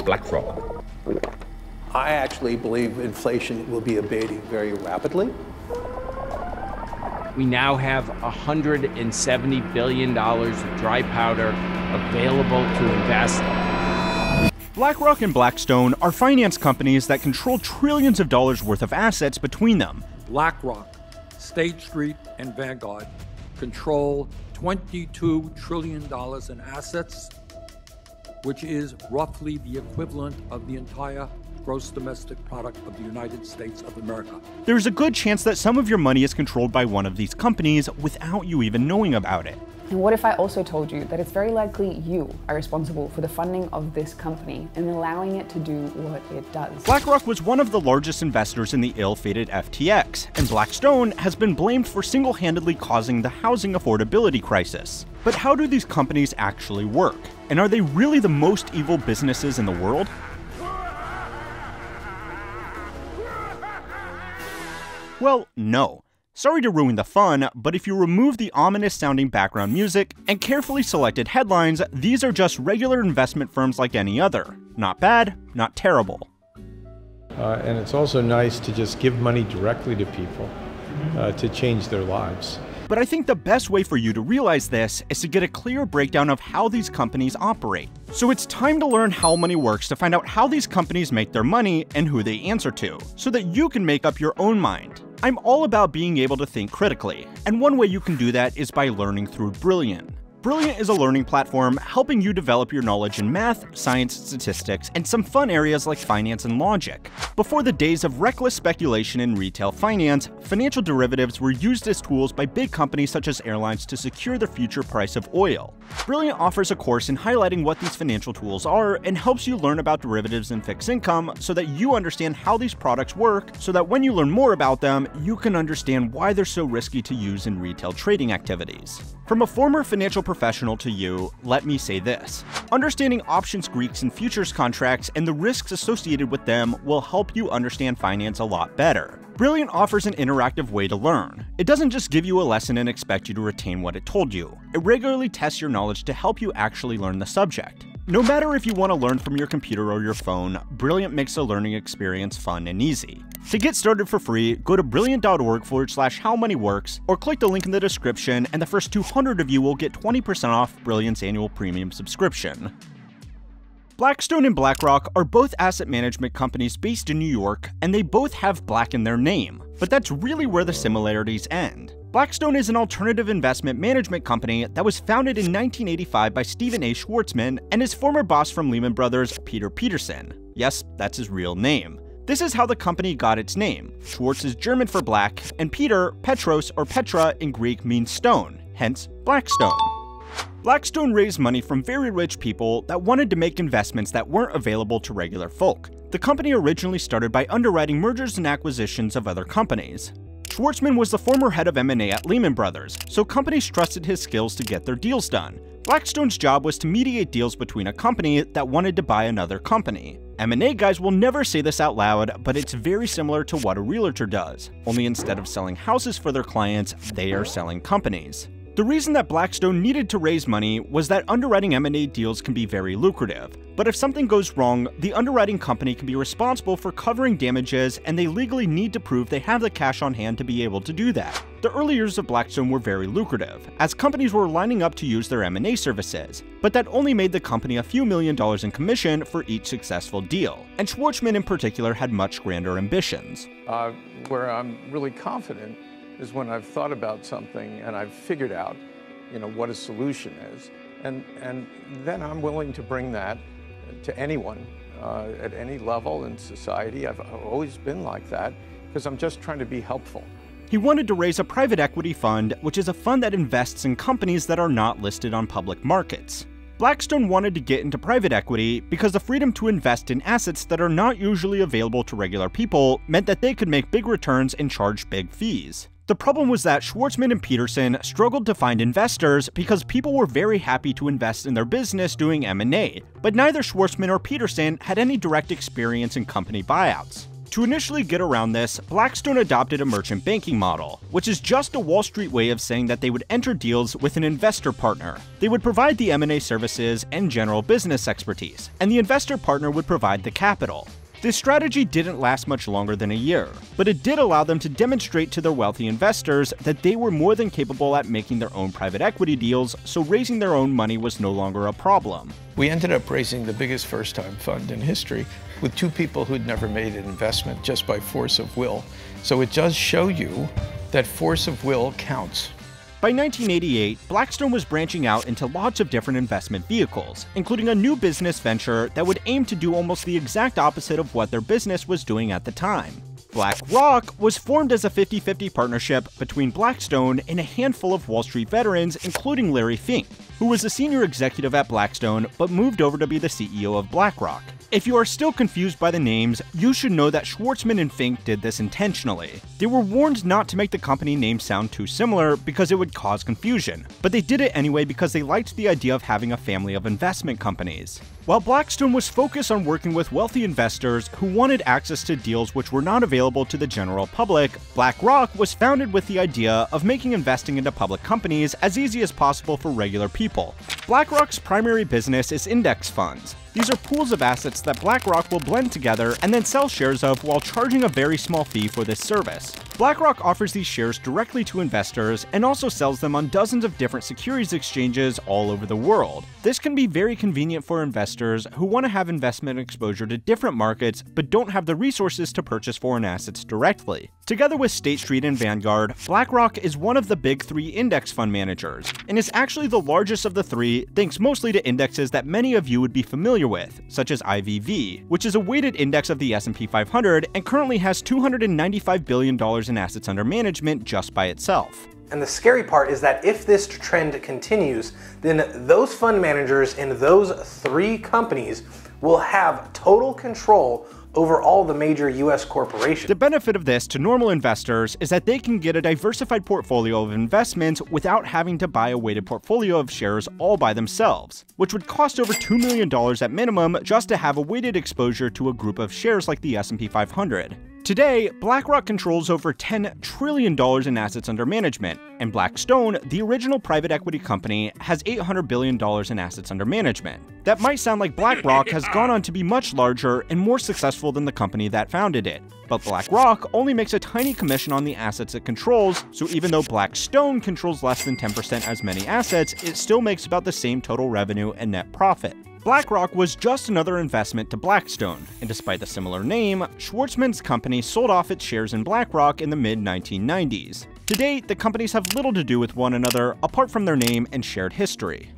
BlackRock. I actually believe inflation will be abating very rapidly. We now have $170 billion of dry powder available to invest. BlackRock and Blackstone are finance companies that control trillions of dollars worth of assets between them. BlackRock, State Street, and Vanguard control $22 trillion in assets, which is roughly the equivalent of the entire gross domestic product of the United States of America. There's a good chance that some of your money is controlled by one of these companies without you even knowing about it. And what if I also told you that it's very likely you are responsible for the funding of this company and allowing it to do what it does? BlackRock was one of the largest investors in the ill-fated FTX, and Blackstone has been blamed for single-handedly causing the housing affordability crisis. But how do these companies actually work? And are they really the most evil businesses in the world? Well, no. Sorry to ruin the fun, but if you remove the ominous-sounding background music and carefully selected headlines, these are just regular investment firms like any other. Not bad, not terrible. And it's also nice to just give money directly to people to change their lives. But I think the best way for you to realize this is to get a clear breakdown of how these companies operate. So it's time to learn how money works to find out how these companies make their money and who they answer to, so that you can make up your own mind. I'm all about being able to think critically, and one way you can do that is by learning through Brilliant. Brilliant is a learning platform helping you develop your knowledge in math, science, statistics, and some fun areas like finance and logic. Before the days of reckless speculation in retail finance, financial derivatives were used as tools by big companies such as airlines to secure the future price of oil. Brilliant offers a course in highlighting what these financial tools are and helps you learn about derivatives and fixed income so that you understand how these products work, so that when you learn more about them, you can understand why they're so risky to use in retail trading activities. From a former financial professional to you, let me say this. Understanding options, Greeks, and futures contracts and the risks associated with them will help you understand finance a lot better. Brilliant offers an interactive way to learn. It doesn't just give you a lesson and expect you to retain what it told you. It regularly tests your knowledge to help you actually learn the subject. No matter if you want to learn from your computer or your phone, Brilliant makes the learning experience fun and easy. To get started for free, go to brilliant.org/howmoneyworks or click the link in the description, and the first 200 of you will get 20% off Brilliant's annual premium subscription. BlackStone and BlackRock are both asset management companies based in New York, and they both have Black in their name. But that's really where the similarities end. Blackstone is an alternative investment management company that was founded in 1985 by Stephen A. Schwarzman and his former boss from Lehman Brothers, Peter Peterson. Yes, that's his real name. This is how the company got its name. Schwartz is German for black, and Peter, Petros or Petra in Greek means stone, hence Blackstone. Blackstone raised money from very rich people that wanted to make investments that weren't available to regular folk. The company originally started by underwriting mergers and acquisitions of other companies. Schwarzman was the former head of M&A at Lehman Brothers, so companies trusted his skills to get their deals done. Blackstone's job was to mediate deals between a company that wanted to buy another company. M&A guys will never say this out loud, but it's very similar to what a realtor does, only instead of selling houses for their clients, they are selling companies. The reason that Blackstone needed to raise money was that underwriting M&A deals can be very lucrative, but if something goes wrong, the underwriting company can be responsible for covering damages, and they legally need to prove they have the cash on hand to be able to do that. The early years of Blackstone were very lucrative, as companies were lining up to use their M&A services, but that only made the company a few $1 million in commission for each successful deal, and Schwarzman in particular had much grander ambitions. Where I'm really confident is when I've thought about something and I've figured out, what a solution is, and then I'm willing to bring that to anyone at any level in society. I've always been like that because I'm just trying to be helpful. He wanted to raise a private equity fund, which is a fund that invests in companies that are not listed on public markets. Blackstone wanted to get into private equity because the freedom to invest in assets that are not usually available to regular people meant that they could make big returns and charge big fees. The problem was that Schwarzman and Peterson struggled to find investors because people were very happy to invest in their business doing M&A, but neither Schwarzman or Peterson had any direct experience in company buyouts. To initially get around this, Blackstone adopted a merchant banking model, which is just a Wall Street way of saying that they would enter deals with an investor partner. They would provide the M&A services and general business expertise, and the investor partner would provide the capital. This strategy didn't last much longer than a year, but it did allow them to demonstrate to their wealthy investors that they were more than capable at making their own private equity deals, so raising their own money was no longer a problem. We ended up raising the biggest first-time fund in history with two people who'd never made an investment just by force of will. So it does show you that force of will counts. By 1988, Blackstone was branching out into lots of different investment vehicles, including a new business venture that would aim to do almost the exact opposite of what their business was doing at the time. BlackRock was formed as a 50-50 partnership between Blackstone and a handful of Wall Street veterans, including Larry Fink, who was a senior executive at Blackstone but moved over to be the CEO of BlackRock. If you are still confused by the names, you should know that Schwartzman and Fink did this intentionally. They were warned not to make the company name sound too similar because it would cause confusion, but they did it anyway because they liked the idea of having a family of investment companies. While Blackstone was focused on working with wealthy investors who wanted access to deals which were not available to the general public, BlackRock was founded with the idea of making investing into public companies as easy as possible for regular people. BlackRock's primary business is index funds. These are pools of assets that BlackRock will blend together and then sell shares of while charging a very small fee for this service. BlackRock offers these shares directly to investors and also sells them on dozens of different securities exchanges all over the world. This can be very convenient for investors who want to have investment exposure to different markets but don't have the resources to purchase foreign assets directly. Together with State Street and Vanguard, BlackRock is one of the big three index fund managers, and is actually the largest of the three thanks mostly to indexes that many of you would be familiar with, such as eViL, which is a weighted index of the S&P 500 and currently has $295 billion in assets under management just by itself. And the scary part is that if this trend continues, then those fund managers in those three companies will have total control over all the major US corporations. The benefit of this to normal investors is that they can get a diversified portfolio of investments without having to buy a weighted portfolio of shares all by themselves, which would cost over $2 million at minimum just to have a weighted exposure to a group of shares like the S&P 500. Today, BlackRock controls over $10 trillion in assets under management, and Blackstone, the original private equity company, has $800 billion in assets under management. That might sound like BlackRock has gone on to be much larger and more successful than the company that founded it, but BlackRock only makes a tiny commission on the assets it controls, so even though Blackstone controls less than 10% as many assets, it still makes about the same total revenue and net profit. BlackRock was just another investment to Blackstone, and despite the similar name, Schwartzman's company sold off its shares in BlackRock in the mid-1990s. Today, the companies have little to do with one another apart from their name and shared history.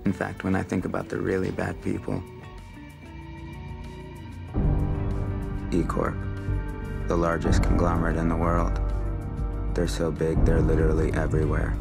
In fact, when I think about the really bad people, E-Corp, the largest conglomerate in the world, they're so big they're literally everywhere.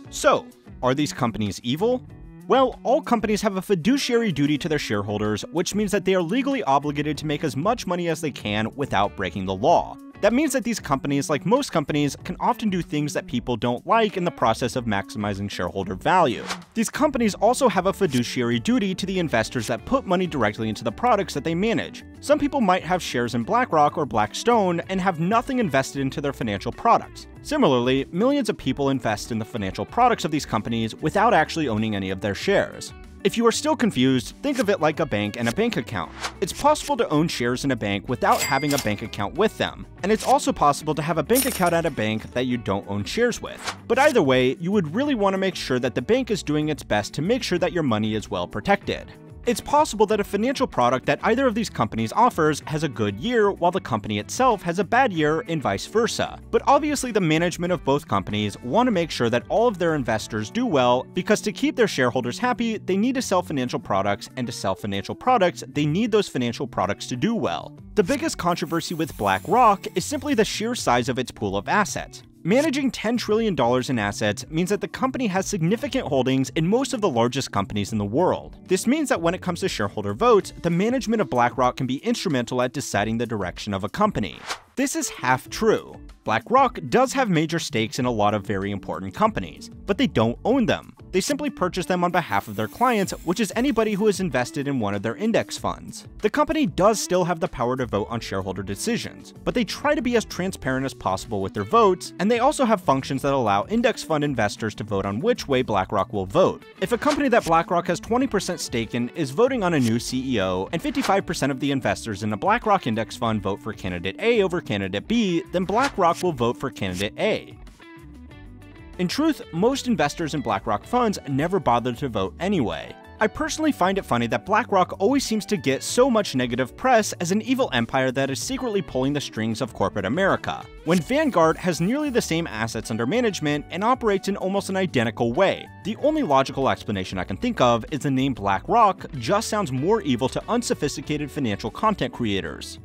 So, are these companies evil? Well, all companies have a fiduciary duty to their shareholders, which means that they are legally obligated to make as much money as they can without breaking the law. That means that these companies, like most companies, can often do things that people don't like in the process of maximizing shareholder value. These companies also have a fiduciary duty to the investors that put money directly into the products that they manage. Some people might have shares in BlackRock or Blackstone and have nothing invested into their financial products. Similarly, millions of people invest in the financial products of these companies without actually owning any of their shares. If you are still confused, think of it like a bank and a bank account. It's possible to own shares in a bank without having a bank account with them, and it's also possible to have a bank account at a bank that you don't own shares with. But either way, you would really want to make sure that the bank is doing its best to make sure that your money is well protected. It's possible that a financial product that either of these companies offers has a good year while the company itself has a bad year and vice versa. But obviously the management of both companies want to make sure that all of their investors do well, because to keep their shareholders happy, they need to sell financial products, and to sell financial products, they need those financial products to do well. The biggest controversy with BlackRock is simply the sheer size of its pool of assets. Managing $10 trillion in assets means that the company has significant holdings in most of the largest companies in the world. This means that when it comes to shareholder votes, the management of BlackRock can be instrumental at deciding the direction of a company. This is half true. BlackRock does have major stakes in a lot of very important companies, but they don't own them. They simply purchase them on behalf of their clients, which is anybody who is invested in one of their index funds. The company does still have the power to vote on shareholder decisions, but they try to be as transparent as possible with their votes, and they also have functions that allow index fund investors to vote on which way BlackRock will vote. If a company that BlackRock has 20% stake in is voting on a new CEO, and 55% of the investors in a BlackRock index fund vote for candidate A over candidate B, then BlackRock will vote for candidate A. In truth, most investors in BlackRock funds never bother to vote anyway. I personally find it funny that BlackRock always seems to get so much negative press as an evil empire that is secretly pulling the strings of corporate America, when Vanguard has nearly the same assets under management and operates in almost an identical way. The only logical explanation I can think of is the name BlackRock just sounds more evil to unsophisticated financial content creators.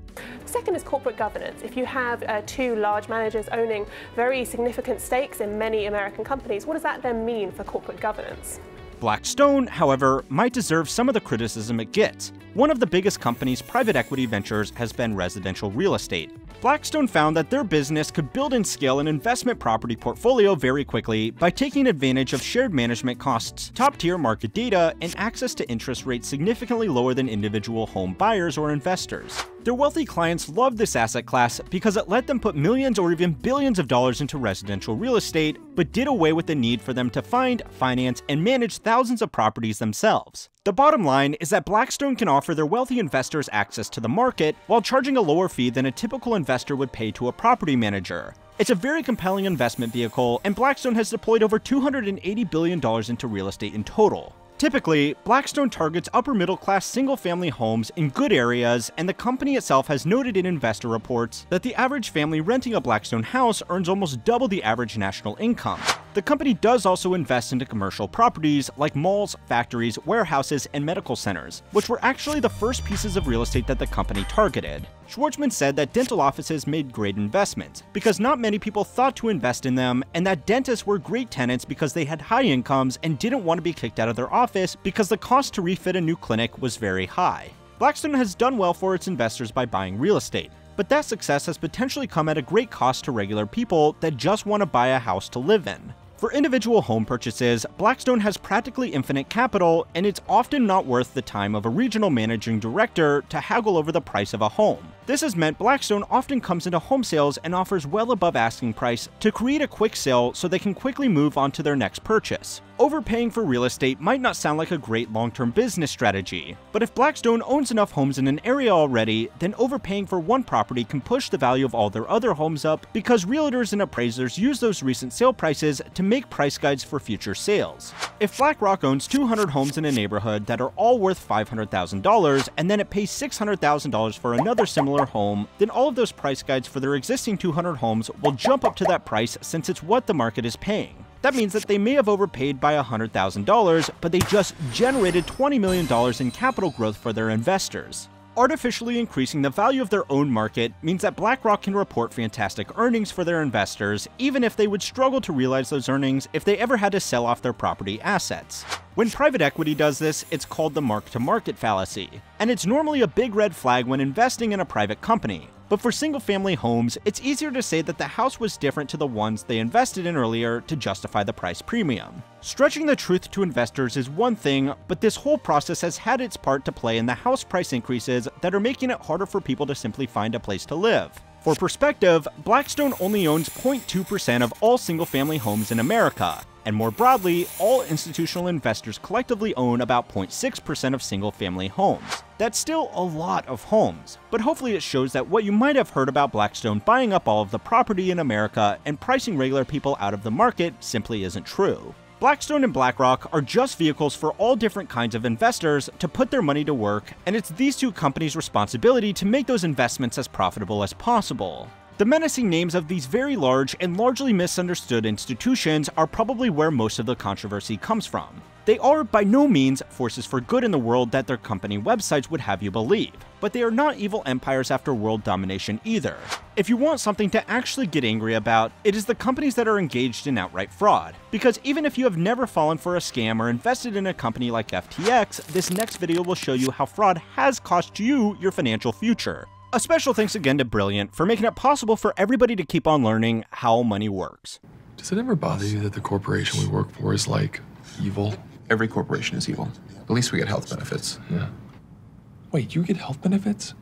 Second is corporate governance. If you have two large managers owning very significant stakes in many American companies, what does that then mean for corporate governance? Blackstone, however, might deserve some of the criticism it gets. One of the biggest company's private equity ventures has been residential real estate. Blackstone found that their business could build and scale an investment property portfolio very quickly by taking advantage of shared management costs, top-tier market data, and access to interest rates significantly lower than individual home buyers or investors. Their wealthy clients loved this asset class because it let them put millions or even billions of dollars into residential real estate, but did away with the need for them to find, finance, and manage thousands of properties themselves. The bottom line is that Blackstone can offer their wealthy investors access to the market while charging a lower fee than a typical investor would pay to a property manager. It's a very compelling investment vehicle, and Blackstone has deployed over $280 billion into real estate in total. Typically, Blackstone targets upper-middle-class single-family homes in good areas, and the company itself has noted in investor reports that the average family renting a Blackstone house earns almost double the average national income. The company does also invest into commercial properties like malls, factories, warehouses, and medical centers, which were actually the first pieces of real estate that the company targeted. Schwartzman said that dental offices made great investments because not many people thought to invest in them, and that dentists were great tenants because they had high incomes and didn't want to be kicked out of their office because the cost to refit a new clinic was very high. Blackstone has done well for its investors by buying real estate, but that success has potentially come at a great cost to regular people that just want to buy a house to live in. For individual home purchases, Blackstone has practically infinite capital, and it's often not worth the time of a regional managing director to haggle over the price of a home. This has meant Blackstone often comes into home sales and offers well above asking price to create a quick sale so they can quickly move on to their next purchase. Overpaying for real estate might not sound like a great long-term business strategy, but if Blackstone owns enough homes in an area already, then overpaying for one property can push the value of all their other homes up because realtors and appraisers use those recent sale prices to make price guides for future sales. If BlackRock owns 200 homes in a neighborhood that are all worth $500,000 and then it pays $600,000 for another similar home, then all of those price guides for their existing 200 homes will jump up to that price since it's what the market is paying. That means that they may have overpaid by $100,000, but they just generated $20 million in capital growth for their investors. Artificially increasing the value of their own market means that BlackRock can report fantastic earnings for their investors, even if they would struggle to realize those earnings if they ever had to sell off their property assets. When private equity does this, it's called the mark-to-market fallacy, and it's normally a big red flag when investing in a private company. But for single-family homes, it's easier to say that the house was different to the ones they invested in earlier to justify the price premium. Stretching the truth to investors is one thing, but this whole process has had its part to play in the house price increases that are making it harder for people to simply find a place to live. For perspective, Blackstone only owns 0.2% of all single-family homes in America, and more broadly, all institutional investors collectively own about 0.6% of single-family homes. That's still a lot of homes, but hopefully it shows that what you might have heard about Blackstone buying up all of the property in America and pricing regular people out of the market simply isn't true. Blackstone and BlackRock are just vehicles for all different kinds of investors to put their money to work, and it's these two companies' responsibility to make those investments as profitable as possible. The menacing names of these very large and largely misunderstood institutions are probably where most of the controversy comes from. They are by no means forces for good in the world that their company websites would have you believe, but they are not evil empires after world domination either. If you want something to actually get angry about, it is the companies that are engaged in outright fraud. Because even if you have never fallen for a scam or invested in a company like FTX, this next video will show you how fraud has cost you your financial future. A special thanks again to Brilliant for making it possible for everybody to keep on learning how money works. Does it ever bother you that the corporation we work for is like Evil? Every corporation is evil. At least we get health benefits. Yeah. Wait, you get health benefits?